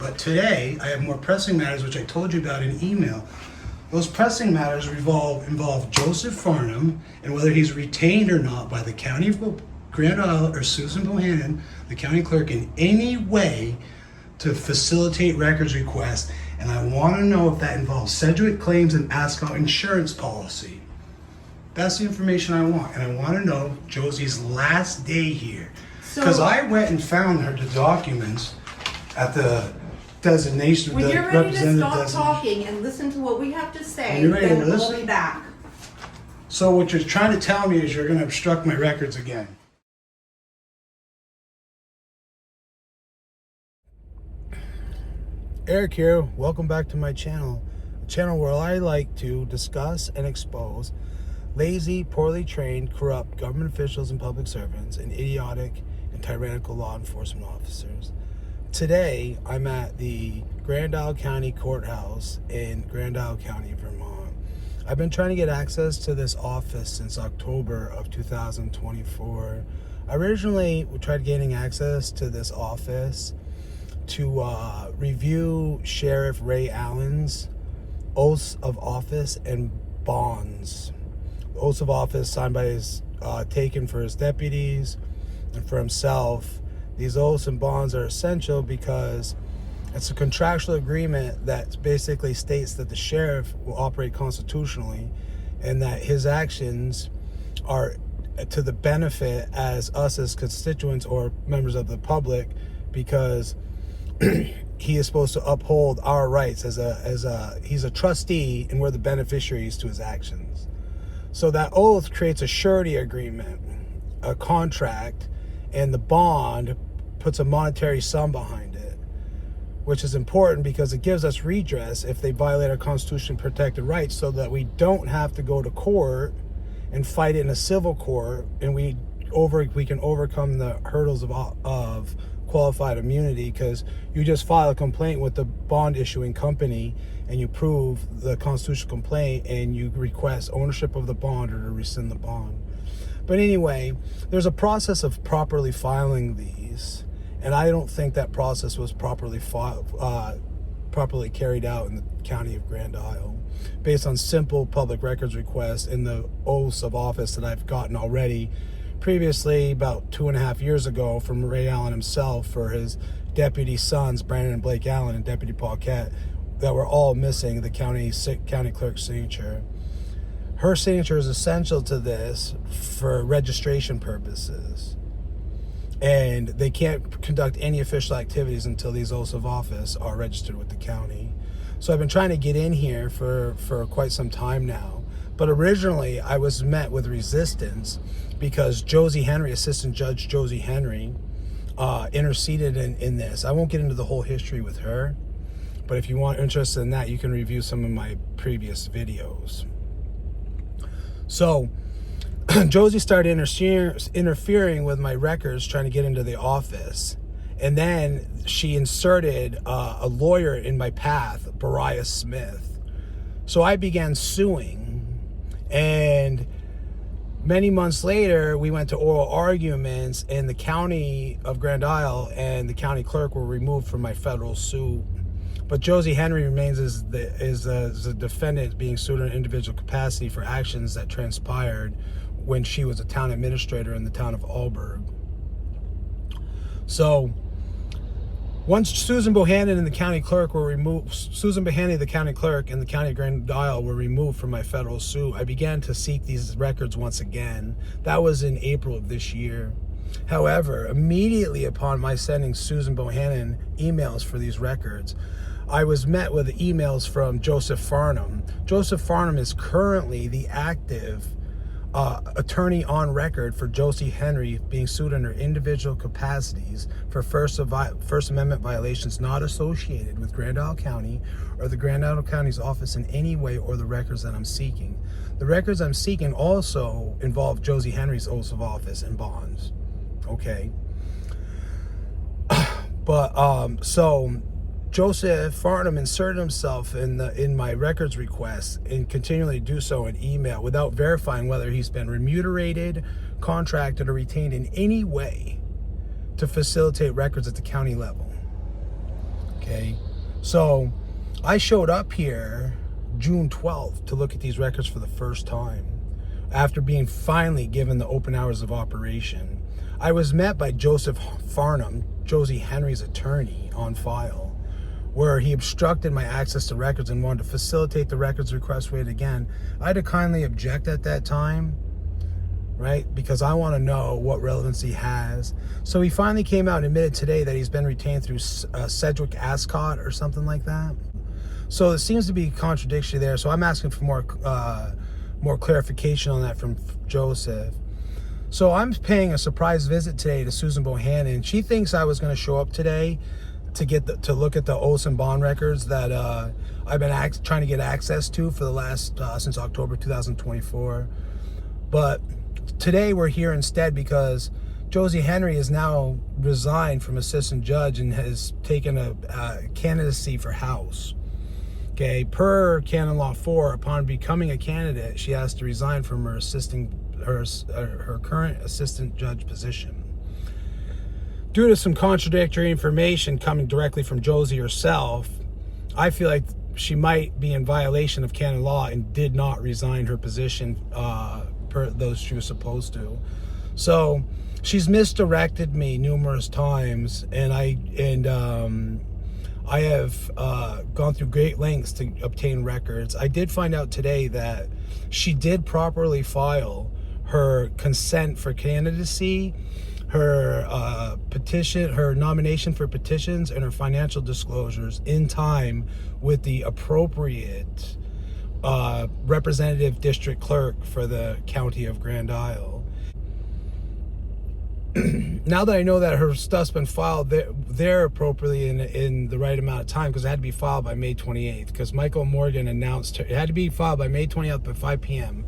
But today, I have more pressing matters, which I told you about in email. Those pressing matters involve Joseph Farnham and whether he's retained or not by the County of Grand Isle or Susan Bohannon, the County Clerk, in any way to facilitate records requests. And I want to know if that involves Sedgwick claims and Ascot insurance policy. That's the information I want. And I want to know Josie's last day here. Because I went and found the documents at the designation. When you're ready to stop talking and listen to what we have to say, then we'll be back. So what you're trying to tell me is you're going to obstruct my records again. Eric here. Welcome back to my channel. A channel where I like to discuss and expose lazy, poorly trained, corrupt government officials and public servants and idiotic and tyrannical law enforcement officers. Today, I'm at the Grand Isle County Courthouse in Grand Isle County, Vermont. I've been trying to get access to this office since October of 2024. I originally tried getting access to this office to review Sheriff Ray Allen's oaths of office and bonds. The oaths of office signed by his taken for his deputies and for himself. These oaths and bonds are essential because it's a contractual agreement that basically states that the sheriff will operate constitutionally and that his actions are to the benefit as us as constituents or members of the public, because he is supposed to uphold our rights he's a trustee and we're the beneficiaries to his actions. So that oath creates a surety agreement, a contract, and the bond puts a monetary sum behind it, which is important because it gives us redress if they violate our Constitution protected rights, so that we don't have to go to court and fight it in a civil court, and we can overcome the hurdles of qualified immunity, because you just file a complaint with the bond issuing company and you prove the constitutional complaint and you request ownership of the bond or to rescind the bond. But anyway, there's a process of properly filing these, and I don't think that process was properly carried out in the County of Grand Isle based on simple public records requests and the oaths of office that I've gotten already previously about 2.5 years ago from Ray Allen himself for his deputy sons, Brandon and Blake Allen and Deputy Paul Kett, that were all missing the county clerk's signature. Her signature is essential to this for registration purposes. And they can't conduct any official activities until these oaths of office are registered with the county. So I've been trying to get in here for quite some time now. But originally I was met with resistance because Josie Henry, Assistant Judge Josie Henry, interceded in this. I won't get into the whole history with her, but if you want interested in that, you can review some of my previous videos. So Josie started interfering with my records, trying to get into the office. And then she inserted a lawyer in my path, Bariah Smith. So I began suing. And many months later, we went to oral arguments, and the County of Grand Isle and the County Clerk were removed from my federal suit. But Josie Henry remains as the defendant being sued in an individual capacity for actions that transpired when she was a town administrator in the town of Alburg. So once Susan Bohannon and the County Clerk were removed, Susan Bohannon, the County Clerk, and the County of Grand Isle were removed from my federal suit, I began to seek these records once again. That was in April of this year. However, immediately upon my sending Susan Bohannon emails for these records, I was met with emails from Joseph Farnham. Joseph Farnham is currently the active attorney on record for Josie Henry being sued under individual capacities for First Amendment violations not associated with Grand Isle County or the Grand Isle County's office in any way, or the records that I'm seeking. The records I'm seeking also involve Josie Henry's oaths of office and bonds. Okay. But so Joseph Farnham inserted himself in my records requests and continually do so in email without verifying whether he's been remunerated, contracted, or retained in any way to facilitate records at the county level. Okay, so I showed up here June 12th to look at these records for the first time after being finally given the open hours of operation. I was met by Joseph Farnham, Josie Henry's attorney, on file, where he obstructed my access to records and wanted to facilitate the records request rate again. I had to kindly object at that time, right? Because I want to know what relevance he has. So he finally came out and admitted today that he's been retained through Sedgwick Ascot or something like that. So it seems to be a contradiction there. So I'm asking for more clarification on that from Joseph. So I'm paying a surprise visit today to Susan Bohannon. She thinks I was going to show up today to look at the oaths and bond records that I've been trying to get access to for the last since October 2024. But today we're here instead because Josie Henry is now resigned from assistant judge and has taken a candidacy for House. Okay, per Canon Law 4, upon becoming a candidate, she has to resign from her current assistant judge position. Due to some contradictory information coming directly from Josie herself, I feel like she might be in violation of canon law and did not resign her position per those she was supposed to. So she's misdirected me numerous times, and I have gone through great lengths to obtain records. I did find out today that she did properly file her consent for candidacy, her petition, her nomination for petitions, and her financial disclosures in time with the appropriate representative district clerk for the county of Grand Isle. Now that I know that her stuff's been filed there appropriately in the right amount of time, because it had to be filed by May 28th, because Michael Morgan announced her, it had to be filed by May 28th by 5 p.m.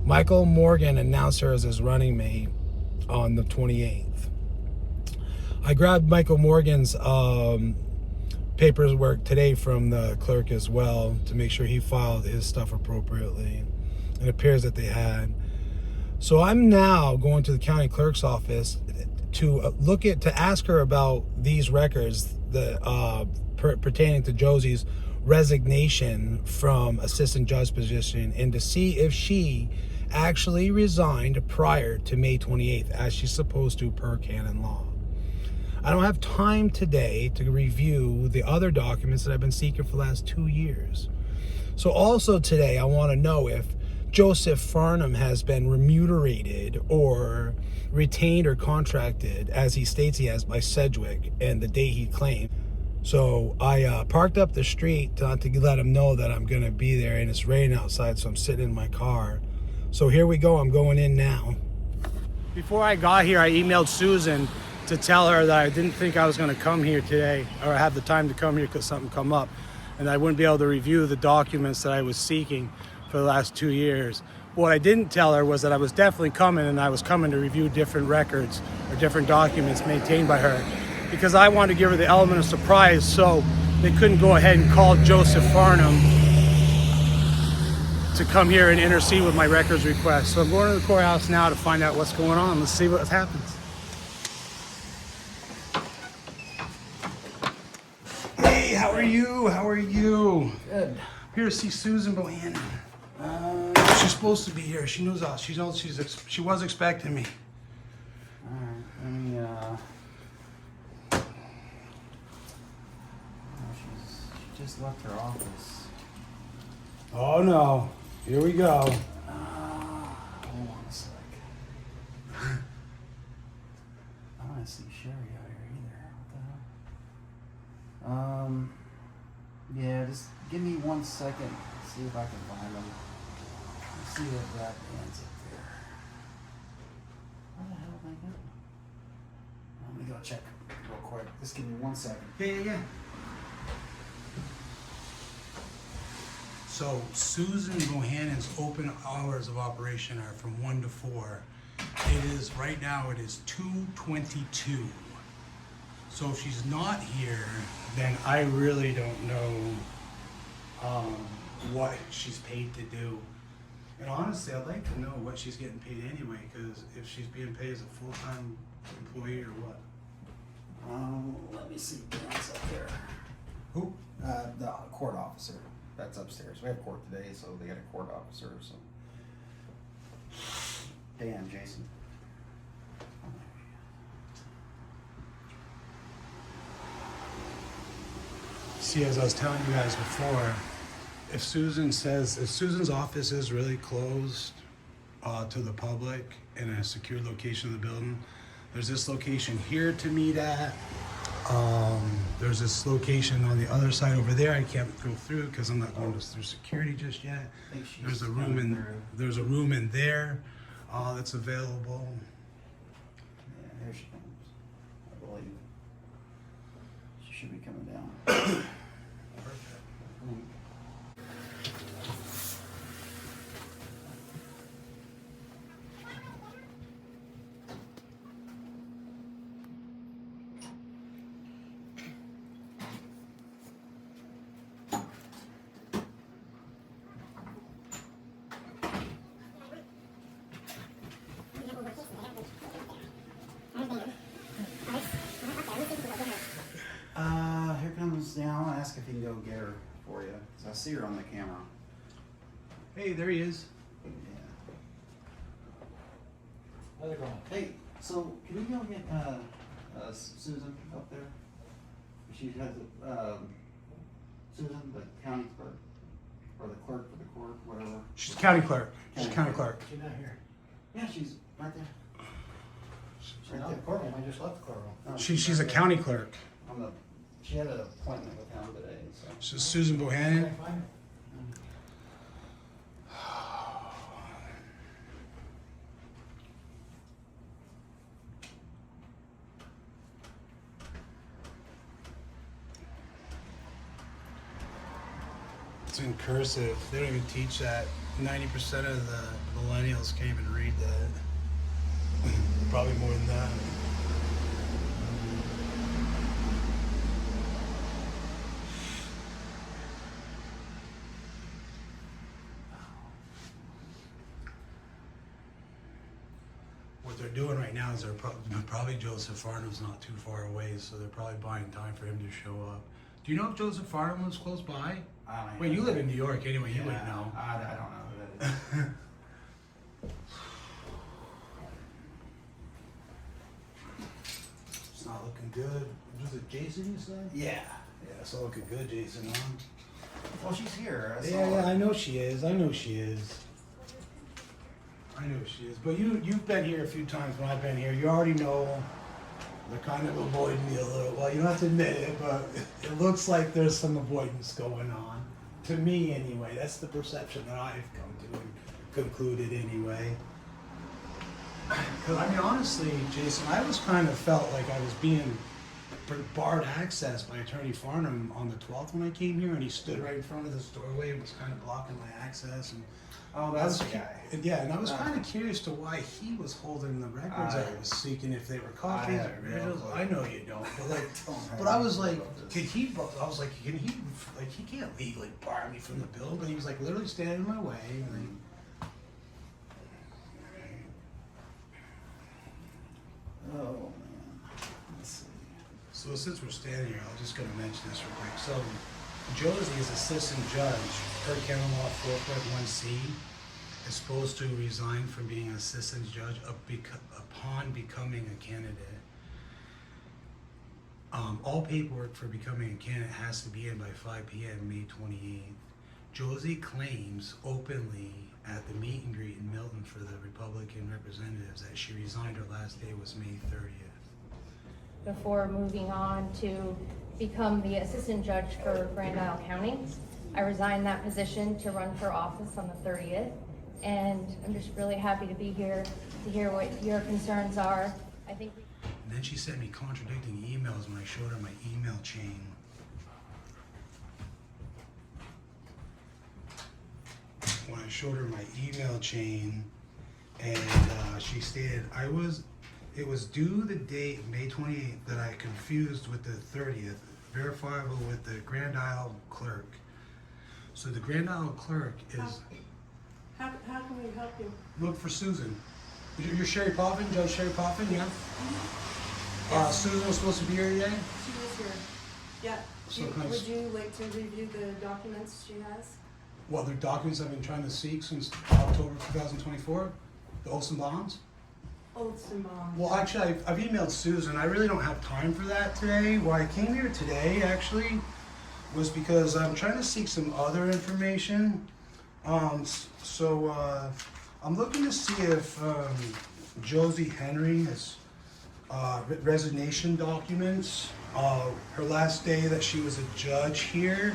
Michael Morgan announced her as his running mate on the 28th. I grabbed Michael Morgan's paperwork today from the clerk as well to make sure he filed his stuff appropriately. It appears that they had. So I'm now going to the county clerk's office to ask her about these records pertaining to Josie's resignation from assistant judge position, and to see if she actually resigned prior to May 28th as she's supposed to per canon law. I don't have time today to review the other documents that I've been seeking for the last 2 years. So also today I want to know if Joseph Farnham has been remunerated or retained or contracted, as he states he has, by Sedgwick and the date he claimed. So I parked up the street to let him know that I'm going to be there, and it's raining outside, so I'm sitting in my car. So here we go. I'm going in now. Before I got here, I emailed Susan to tell her that I didn't think I was going to come here today, or have the time to come here because something come up, and I wouldn't be able to review the documents that I was seeking for the last 2 years. What I didn't tell her was that I was definitely coming, and I was coming to review different records or different documents maintained by her, because I wanted to give her the element of surprise so they couldn't go ahead and call Joseph Farnham to come here and intercede with my records request. So I'm going to the courthouse now to find out what's going on. Let's see what happens. Hey, how are you? How are you? Good. I'm here to see Susan Bohannon. She's supposed to be here. She knows us. She was expecting me. Alright, let me, she just left her office. Oh no. Here we go. Hold on a sec. I don't see Sherry out here either. What the hell? Yeah, just give me 1 second. See if I can find them. Let's see what that band's up there. Where the hell did they go? Let me go check real quick. Just give me 1 second. Yeah. So Susan Bohannon's open hours of operation are from 1 to 4. Right now it is 2:22. So if she's not here, then I really don't know what she's paid to do. And honestly, I'd like to know what she's getting paid anyway, because if she's being paid as a full-time employee or what. Let me see what's up there. The court officer, that's upstairs. We have court today, so they got a court officer, so. Dan, Jason. See, as I was telling you guys before, if Susan's office is really closed to the public in a secure location of the building, there's this location here to meet at. There's this location on the other side over there. I can't go through because I'm not going through security just yet. There's a room in there that's available. Yeah, here she comes, I believe. She should be coming down. Here comes down. I'll ask if he can go get her for you, because I see her on the camera. Hey, there he is. Yeah. How's it going? Hey, so can we go get Susan up there? She has Susan, the county clerk, or the clerk for the court, whatever. She's county clerk. She's county clerk. She's not here. Yeah, she's right there. She's not in the courtroom. I just left the courtroom. No, She's a county clerk. She had an appointment with him today, so. She's Susan Bohannon. Can't find her. It's in cursive. They don't even teach that. 90% of the millennials can't even read that. Probably more than that. What they're doing right now is they're probably Joseph Farnham's not too far away, so they're probably buying time for him to show up. Do you know if Joseph Farnham lives close by? I don't Wait, know. you live in New York anyway, you Yeah, wouldn't know. I don't know who that is. It's not looking good. Was it Jason you said? Yeah. Yeah, it's not looking good, Jason, huh? Well, she's here. I saw Yeah, her. I know she is. I know she is. But you've been here a few times when I've been here. You already know they're kind of avoiding me a little. Well, you don't have to admit it, but it looks like there's some avoidance going on. To me, anyway. That's the perception that I've come to and concluded anyway. Because, I mean, honestly, Jason, I was kind of felt like I was being barred access by Attorney Farnham on the 12th when I came here, and he stood right in front of this doorway and was kind of blocking my access. And Oh, that's the guy. yeah, and I was kind of curious to why he was holding the records I was seeking, if they were copies have or no originals. clue. I know you don't, but like, Don't have but I was any like, clue about could this. he? I was like, can he? Like, he can't legally bar me from the building, but he was like literally standing in my way. Like, Oh, man. Let's see. so since we're standing here, I'm just gonna mention this real quick. So, Josie is assistant judge. Her county law 4.1c is supposed to resign from being an assistant judge upon becoming a candidate. All paperwork for becoming a candidate has to be in by 5 p.m. May 28th. Josie claims openly at the meet and greet in Milton for the Republican representatives that she resigned. Her last day was May 30th. Before moving on to become the assistant judge for Grand Isle County. I resigned that position to run for office on the 30th, and I'm just really happy to be here to hear what your concerns are. I think And then she sent me contradicting emails when I showed her my email chain. When I showed her my email chain, and she stated it was due the date May 28th that I confused with the 30th, verifiable with the Grand Isle Clerk. So the Grand Isle Clerk is, How can we help you? look for Susan. You're Sherry Poffin, Judge Sherry Poffin, yeah? Susan was supposed to be here today? She was here. Yeah. Would you like to review the documents she has? Well, the documents I've been trying to seek since October 2024, the Olson bonds. Olson bond. Well, actually, I've emailed Susan. I really don't have time for that today. Why I came here today, actually, was because I'm trying to seek some other information. So I'm looking to see if Josie Henry has resignation documents. Her last day that she was a judge here,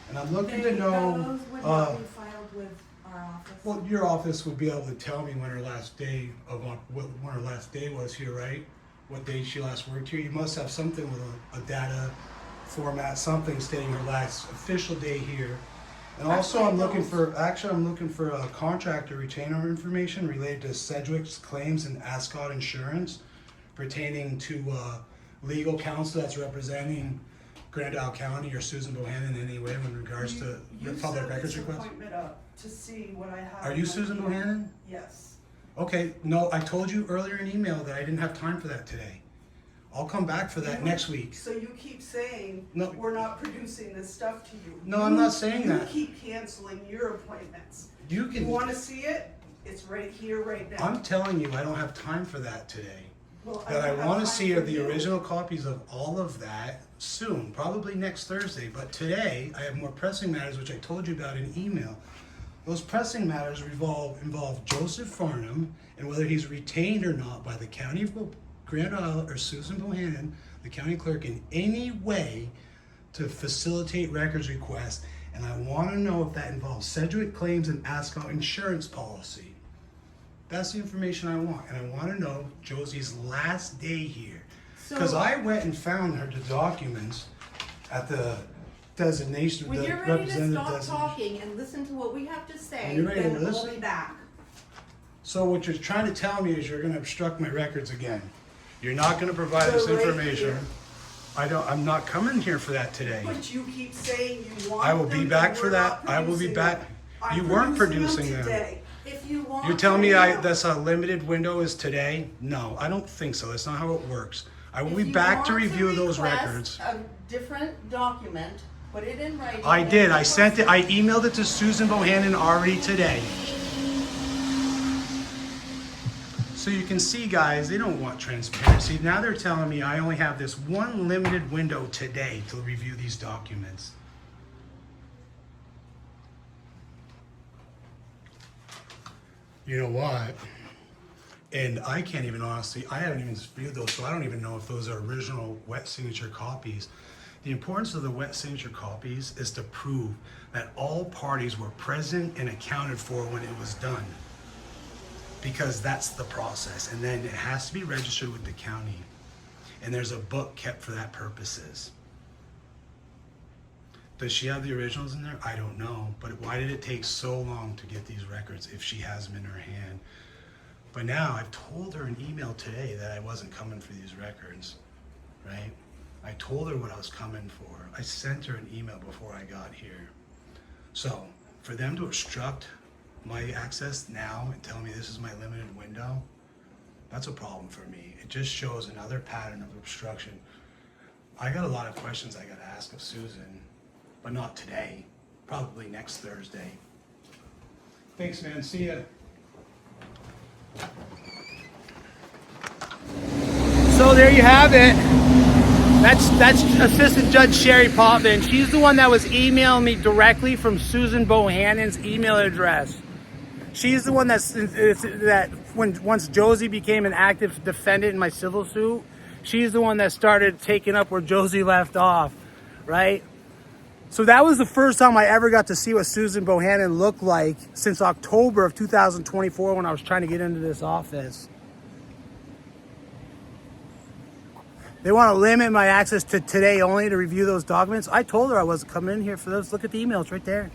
and I'm looking to know. Those would not be filed with our office. Well, your office would be able to tell me when her last day when her last day was here, right? What day she last worked here. You must have something with a data format, something stating her last official day here. And also, I'm looking for a contractor retainer information related to Sedgwick's claims and Ascot Insurance, pertaining to legal counsel that's representing Grand Isle County or Susan Bohannon in any way in regards to the public records request. Appointment up to see what I have. Are you Susan Bohannon? Yes. Okay, no, I told you earlier in email that I didn't have time for that today. I'll come back for that next week. So you keep saying, No. we're not producing this stuff to you. No, I'm not saying that. You keep canceling your appointments. You You can, wanna see it? It's right here, right now. I'm telling you, I don't have time for that today. Well, That I don't have want to time see for are the you. original copies of all of that soon, probably next Thursday. But today, I have more pressing matters, which I told you about in email. Those pressing matters involve Joseph Farnham and whether he's retained or not by the County of Grand Isle or Susan Bohannon, the County Clerk, in any way to facilitate records requests. And I want to know if that involves Sedgwick claims and Ascot insurance policy. That's the information I want. And I want to know Josie's last day here. Because I went and found her the documents at the designation, When the you're ready to representative stop designation. talking and listen to what we have to say, When you're ready to then we'll listen? be back. So what you're trying to tell me is you're going to obstruct my records again. You're not going to provide this So right information. here. I'm not coming here for that today. But you keep saying you want I will be them, back and for we're that. not I will be producing back. them. I'm You weren't producing them. today. If you want. You're telling me to- that's a limited window is today? No, I don't think so. That's not how it works. I will If be you back to want review those request records. A different document, put it in writing. I and did. I request sent it. it. I emailed it to Susan Bohannon already today. So you can see, guys, they don't want transparency. Now they're telling me I only have this one limited window today to review these documents. You know what? And I can't even honestly, I haven't even viewed those, so I don't even know if those are original wet signature copies. The importance of the wet signature copies is to prove that all parties were present and accounted for when it was done. Because that's the process. And then it has to be registered with the county. And there's a book kept for that purposes. Does she have the originals in there? I don't know. But why did it take so long to get these records if she has them in her hand? But now I've told her in email today that I wasn't coming for these records, right? I told her what I was coming for. I sent her an email before I got here. So for them to obstruct my access now and tell me this is my limited window, that's a problem for me. It just shows another pattern of obstruction. I got a lot of questions I got to ask of Susan, but not today. Probably next Thursday. Thanks, man. See ya. So there you have it. That's Assistant Judge Sherry Potvin. She's the one that was emailing me directly from Susan Bohannon's email address. She's the one that once Josie became an active defendant in my civil suit, she's the one that started taking up where Josie left off, right? So that was the first time I ever got to see what Susan Bohannon looked like since October of 2024 when I was trying to get into this office. They want to limit my access to today only to review those documents. I told her I wasn't coming in here for those. Look at the emails right there.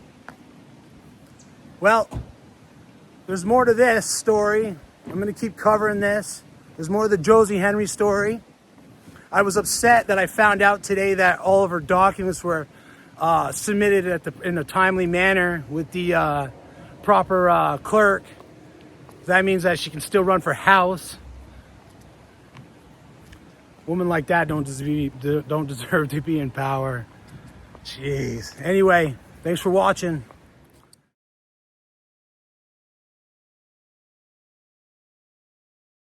Well, there's more to this story. I'm going to keep covering this. There's more of the Josie Henry story. I was upset that I found out today that all of her documents were submitted in a timely manner with the proper clerk. That means that she can still run for House. Women like that don't deserve to be in power. Jeez. Anyway, thanks for watching.